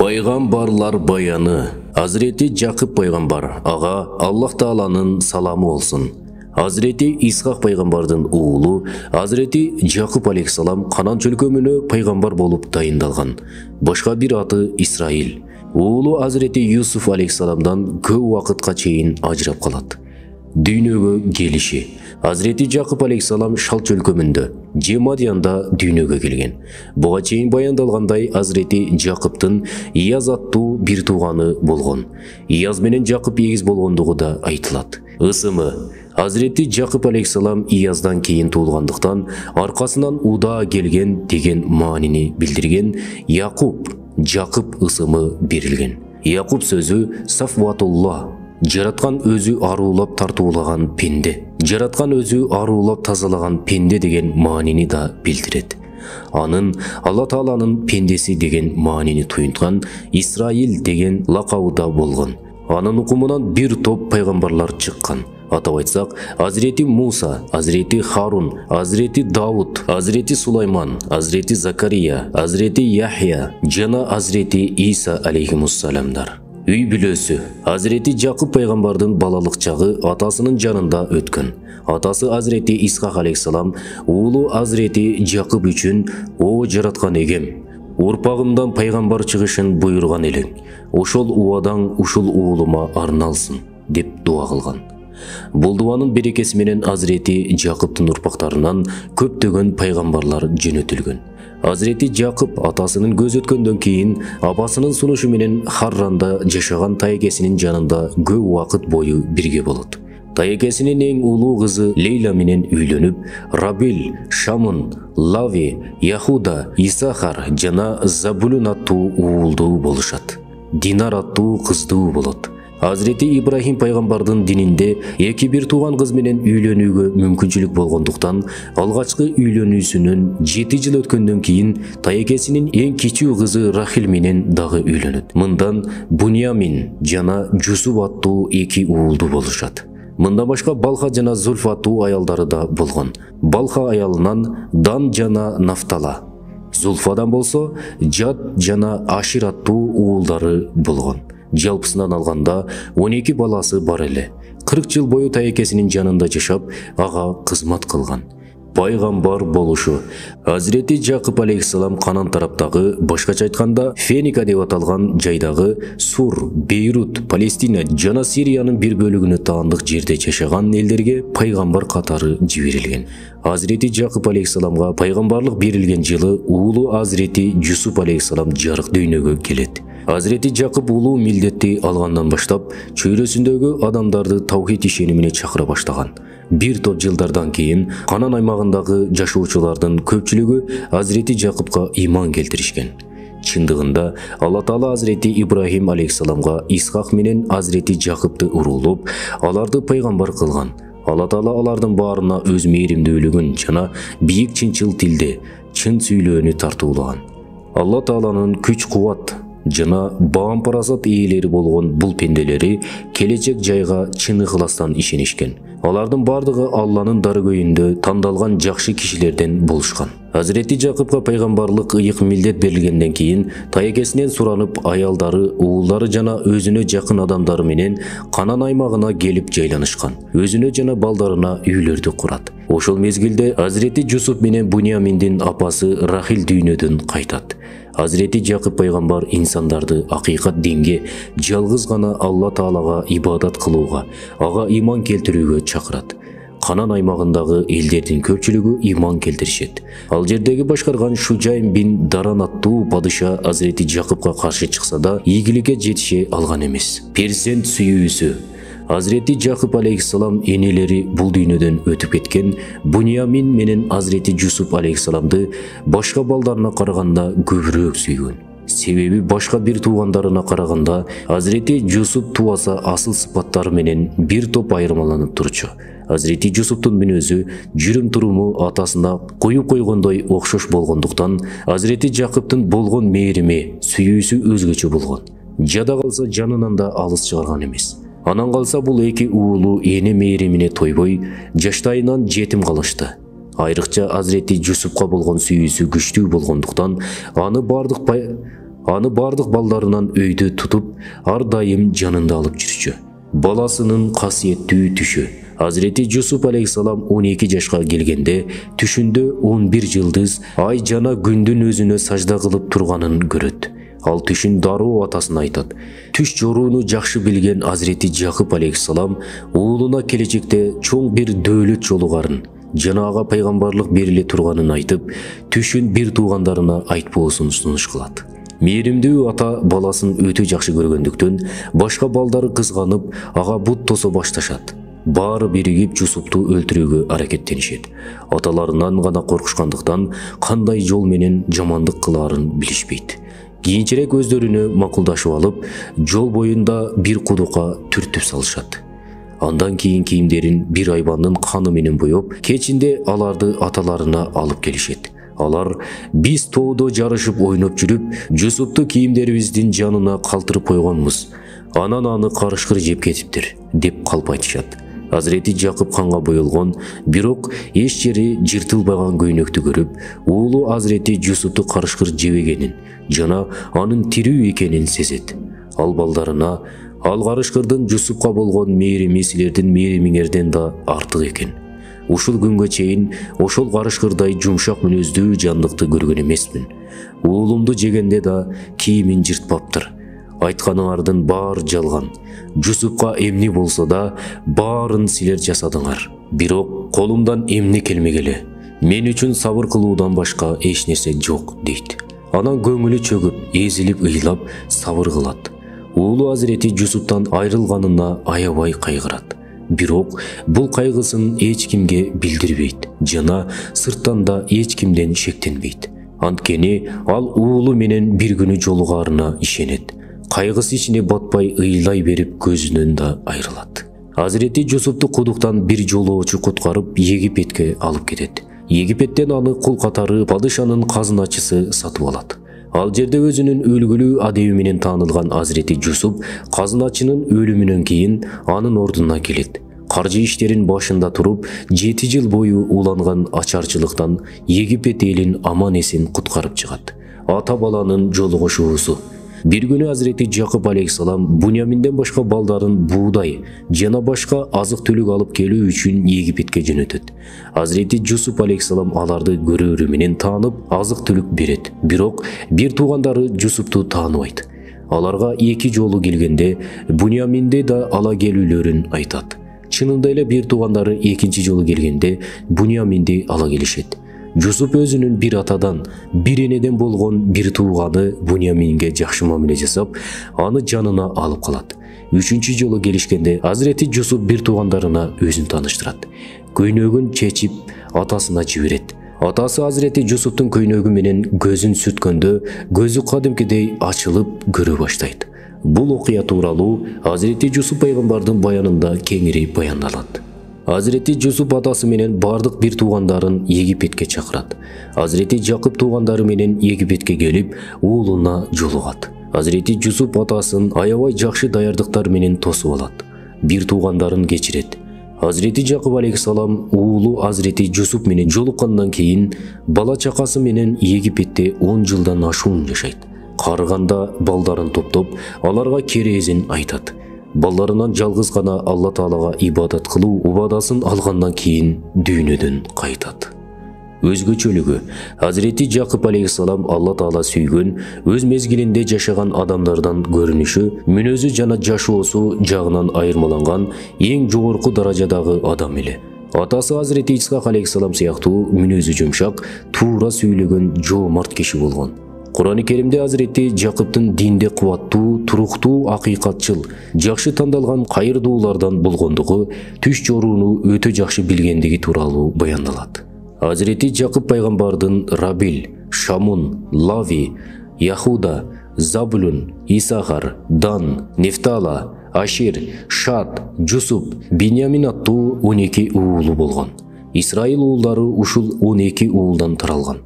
Пайғамбарлар баяны. Hazreti Jakıb пайғамбар аға Аллах Тааланың саламы olsun. Hazreti İshak пайғамбардың уылы Hazreti Jakıb алейхиссалам Канан чөлкөмүнө пайғамбар болуп дайындалган. Башка бир аты Исраил. Уылы Hazreti Юсуф алейхиссаламдан көп убакытка чейин ажырап калат. Дүйнөгө келиши. Hazreti Jakıb алейхиссалам Шал чөлкөмүндө Мадиянда дүйнөгө келген. Буга чейин баяндалгандай Hazreti Jakыбтын Ияз аттуу бир тууганы болгон. Ияз менен Jakıb эгиз болгондугу да айтылат. Ысымы Hazreti Jakıb алейхиссалам Ияздан кийин туулгандыктан аркасынан удаа келген деген маанини билдирген Якуб, Jakıb ысымы берилген. Якуб сөзү Сафватулла, жараткан өзү аруулап тартуулаган пенде. Жараткан өзү аруулап тазалаган пенде деген маанини да билдирет. Анын Алла Тааланын пендеси деген маанини туюнткан Исраил деген лакабы да болгон. Анын укумунан бир топ пайгамбарлар чыккан. Атап айтсак, Hazreti Муса, Hazreti Харун, Hazreti Дауд, Hazreti Сулайман, Hazreti Закария, Hazreti Яхья жана Hazreti Иса алейхимуссаламдар. Үй бүлөсү. Hazreti Jakıb пайгамбардын балалык чагы атасынын жанында өткөн. Атасы Hazreti Исхак алейхиссалам уулу Hazreti Jakıb үчүн "О жараткан эгем, урпагымдан пайгамбар чыгышын буйрган элең. Ошол убадаң ушул уулума арналсын" деп дуа кылган. Бул дуанын берекеси менен Hazreti Jakыбтын урпактарынан көптөгөн пайгамбарлар жөнөтүлгөн. Hazreti Jakıb атасынын көз өткөндөн кийин апасынын сунушу менен Харранда жашаган тайекесинин жанында көп убакыт бою бирге болот. Тайекесинин эң улуу кызы Лейла менен үйлөнүп, Рабил, Шамын, Лави, Яхуда, Исахар жана Забулун аттуу уулдуу болушат. Динар аттуу кыздуу болот. Hazreti Ибрахим пайгамбардын дининде эки бир тууган кыз менен үйлөнүүгө мүмкүнчүлүк болгондуктан алгачкы үйлөнүүсүнөн 7 жыл өткөндөн кийин тайекесинин эң кичүү кызы Рахил менен дагы үйлөнөт. Мындан Буньямин жана Жусуп аттуу эки уулду болушат. Мындан башка Балха жана Зульф аттуу аялдары да болгон. Балха аялынан Дан жана Нафтала. Зульфадан болсо Жад жана Ашир аттуу уулдары болгон. Жалпысынан алганда 12 баласы бар эле. 40 жыл бою тайекесинин жанында жашап, ага кызмат кылган. Пайгамбар болушу. Hazreti Jakıb алейхиссалам Канан тараптагы, башкача айтканда Феника деп аталган жайдагы Сур, Бейрут, Палестина жана Сириянын бир бөлүгүнө таандык жерде жашаган элдерге пайгамбар катары жиберилген. Hazreti Jakıb алейхиссаламга пайгамбарлык берилген жылы уулу Hazreti Юсуп алейхиссалам жарык дүйнөгө келет. Hazreti Jakıb улуу милдетти алгандан баштап чөйрөсүндөгү адамдарды таухид ишенимине чакыра баштаган. Бир топ жылдардан кийин Канан аймагындагы жашоочулардын көпчүлүгү Hazreti Jakыбка иман келтиришкен. Чындыгында Алла Таала Hazreti Ибрахим алейхиссаламга Исхак менен Hazreti Jakыбты уруулуп, аларды пайгамбар кылган. Алла Таала алардын баарына өз мээримдүүлүгүн жана бийик чынчыл тилде, чын сүйлөөнү тартуулаган. Алла Тааланын күч-кубат жана баам парасат ээлери болгон бул пенделери келечек жайга чын ыхластан ишенишкен. Алардын бардыгы Алланын дарыгөйүндө тандалган жакшы кишилерден болушкан. Hazreti Jakыбка пайгамбарлык ыйык милдет берилгенден кийин тайекесинен суранып аялдары, уулдары жана өзүнө жакын адамдары менен Канан аймагына келип жайланышкан. Өзүнө жана балдарына үйлөрдү курат. Ошол мезгилде Hazreti Жусуп менен Буньяминдин апасы Рахил дүйнөдөн кайтат. Hazreti Jakıb пайгамбар инсандарды акыйкат динге, жалгыз гана Алла Таалага ибадат кылууга, ага иман келтирүүгө чакырат. Канан аймагындагы элдердин көпчүлүгү иман келтиришет. Ал жердеги башкарган Шужайм бин Даран аттуу падыша Hazreti Jakыбка каршы чыкса да, ийгиликке жетише алган эмес. Перзент сүйүүсү. Hazreti Jakıb алейхиссалам энелери бул дүйнөдөн өтүп кеткен Буньямин менен Hazreti Жусуп алейхиссаламды башка балдарына караганда көбүрөөк сүйгөн. Себеби башка бир туугандарына караганда Hazreti Жусуп туаса асыл сыпаттары менен бир топ айырмаланып турчу. Hazreti Жусуптун мүнөзү, жүрүм-туруму атасына коюп койгондой окшош болгондуктан Hazreti Jakыбтын болгон мээрими, сүйүүсү өзгөчө болгон. Жада калса жанынан да алыс чыгарган эмес. Анан калса бул эки уулу эне мээримине тойбой, жаштайынан жетим калышты. Айрыкча Hazreti Жусупка болгон сүйүүсү күчтүү болгондуктан аны Аны бардык балдарынан өйдө тутуп, ар дайым жанында алып жүрчү. Баласынын касиеттүү түшү. Hazreti Yusuf aleyhisselam 12 жашка келгенде түшүндө 11 жылдыз ай жана күндүн өзүнө сажда кылып турганын көрөт. Ал түшүн дароо атасына айтат. Түш жорууну жакшы билген Hazreti Жакып алейхиссалам уулуна келечекте чоң бир дөөлөт жолугарын жана ага пайгамбарлык бериле турганын айтып, түшүн бир туугандарына айтпоосун сунуш кылат. Мээримдүү ата баласын өтө жакшы көргөндүктөн башка балдары кызганып, ага бут тосо башташат. Баары биригип Жусупту өлтүрүүгө аракеттенишет. Аталарынан гана коркушкандыктан кандай жол менен жамандык кылаарын билишпейт. Кийинчерээк өздөрүнө макулдашып алып, жол боюнда бир кудукка түртүп салышат. Андан кийин кийимдерин бир айбандын каны менен боеп, кечинде аларды аталарына алып келишет. Алар биз тоодо жарышып ойноп жүрүп, Жусупту кийимдерибиздин жанына калтырып койгонбуз. Анан аны карышкыр жеп кетиптир, деп калп айтышат. Hazreti Жакып канга боелгон, бирок эч жери жыртылбаган көйнөктү көрүп, уулу Hazreti Жусупту карышкыр жебегенин жана анын тирүү экенин сезет. Ал балдарына, ал карышкырдын Жусупка болгон мээрими силердин мээримиңерден да артык экен. Ушул күнгө чейин ошол карышкырдай жумшак мүнөздүү жандыкты көргөн эмесмин. Уулумду жегенде да кийимин жыртпаптыр. Айтканыңардын баар жалган. Жусупка эмне болсо да баарын силер жасадыңар. Бирок колумдан эмне келмегеле. Мен үчүн сабыр кылуудан башка эч нерсе жок, дейт. Анан көңүлү чөгүп, эзилип ыйлап сабыр кылат. Уулу Hazreti Жусуптан айрылганына аябай кайгырат. Бирок бул кайгысын эч кимге билдирбейт жана сырттан да эч кимден шектенбейт. Анткени ал уулу менен бир күнү жолугаарына ишенет. Кайгысы ичине батпай ыйлай берип көзүнөн да айрылат. Hazreti Жусупту кудуктан бир жолоочу куткарып Египетке алып кетет. Египеттен аны кул катары падышанын казыначысы сатып алат. Ал жерде өзүнүн өлгүлүү адеби менен таанылган Hazreti Жусуп казыначынын өлүмүнөн кийин анын ордуна келет. Каржы иштерин башында туруп, 7 жыл бою уланган ачарчылыктан Египет элин аман эсен куткарып чыгат. Ата баланын жолугушуусу. Бир күнү Hazreti Жакып алейхиссалам Буньяминден башка балдарын буудай жана башка азык түлүк алып келүү үчүн Египетке жөнөтөт. Hazreti Жусуп алейхиссалам аларды көрөөрү менен таанып, азык түлүк берет. Бирок бир туугандары Жусупту тааныбайт. Аларга 2 жолу келгенде Буньяминде да ала келүүлөрүн айтат. Чынында эле бир туугандары 2 жолу келгенде Буньяминди ала келишет. Жусуп өзүнүн бир атадан, бир энеден болгон бир тууганы Буньяминге жакшы мамиле жасап, аны жанына алып калат. 3 жолу келишкенде Hazreti Жусуп бир туугандарына өзүн тааныштырат. Көйнөгүн чечип, атасына жиберет. Атасы Hazreti Жусуптун көйнөгү менен көзүн сүрткөндө, көзү кадимкидей ачылып көрө баштайт. Бул окуя тууралуу Hazreti Жусуп пайгамбардын баянында кеңири баяндалат. Hazreti Жусуп атасы менен бардык бир туугандарын Египетке чакырат. Hazreti Жакып туугандары менен Египетке келип, уулуна жолугат. Hazreti Жусуп атасын аябай жакшы даярдыктар менен тосуп алат. Бир туугандарын кечирет. Hazreti Жакып алейхиссалам уулу Hazreti Жусуп менен жолуккандан кийин бала чакасы менен Египетте 10 жылдан ашуун жашайт. Карыганда балдарын топтоп, аларга керезин айтат. Балдарынан жалгыз гана Алла Таалага ибадат кылуу убадасын алгандан кийин дүйнөдөн кайтат. Өзгөчөлүгү Hazreti Жакып алейхиссалам Алла Таала сүйгөн, өз мезгилинде жашаган адамдардан көрүнүшү, мүнөзү жана жашоосу жагынан айырмаланган эң жогорку даражадагы адам эле. Атасы Hazreti Исхак алейхиссалам сыяктуу мүнөзү жумшак, туура сүйлөгөн жоомарт киши болгон. Кур'ан-ы Керимде Hazreti Жакыптын динде кубаттуу, туруктуу, акыйкатчыл, жакшы тандалган кайырдуулардан болгондугу, түш жорууну өтө жакшы билгендиги тууралуу баяндалат. Hazreti Жакып пайгамбардын Рабил, Шамун, Лави, Яхуда, Забулун, Исахар, Дан, Нефтала, Ашир, Шат, Жусуп, Биньямин аттуу 12 уулу болгон. Исраил уулдары ушул 12 уулдан таралган.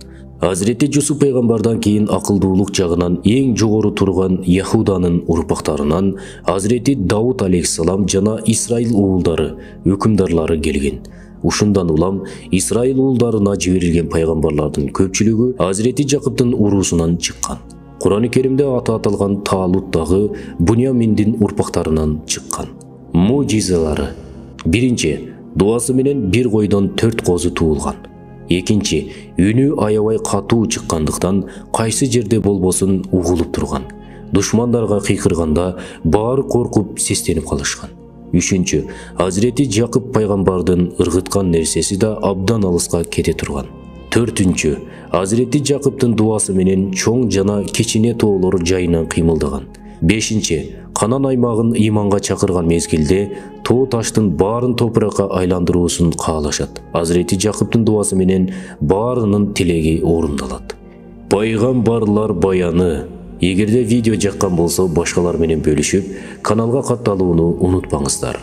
Hazreti Жусуп пайгамбардан кийин акылдуулук жагынан эң жогору турган Яхуданын урпактарынан Hazreti Дауд алейхиссалам жана Исраил уулдары, өкүмдарлары келген. Ушундан улам Исраил уулдарына жиберилген пайгамбарлардын көпчүлүгү Hazreti Жакыптын уруусунан чыккан. Kur'an-ı Kerim'de аты аталған Талут дағы Bunyamin'din urpақтарынан шыққан. Mucizalары. Birinci, дуасы менен bir қойдан 4 қозы туылған. Екінші, үні аябай қату шыққандықтан қайсы жерде болбосын уғылып тұрған. Душмандарға қиқырғанда бары қорқып сестеніп қалышқан. Үшінші, Hazreti Жақып пайғамбардың ырғытқан нәрсесі да абдан алысқа кете тұрған. Төртінші, Hazreti Жақыптың дуасы менен чоң жана кечине тоолор жайынан қимылдаған. Бешинчи, Канан аймағын иманға чакырган мезгилде тоо таштын барын топуракка айландыруусын каалашат. Hazreti Жақыптың дуасы менен баарынын тилеги орундалат. Пайгамбарлар баяны. Эгерде видео жаккан болсо башкалар менен бөлүшүп, каналга катталууну унутпаңыздар.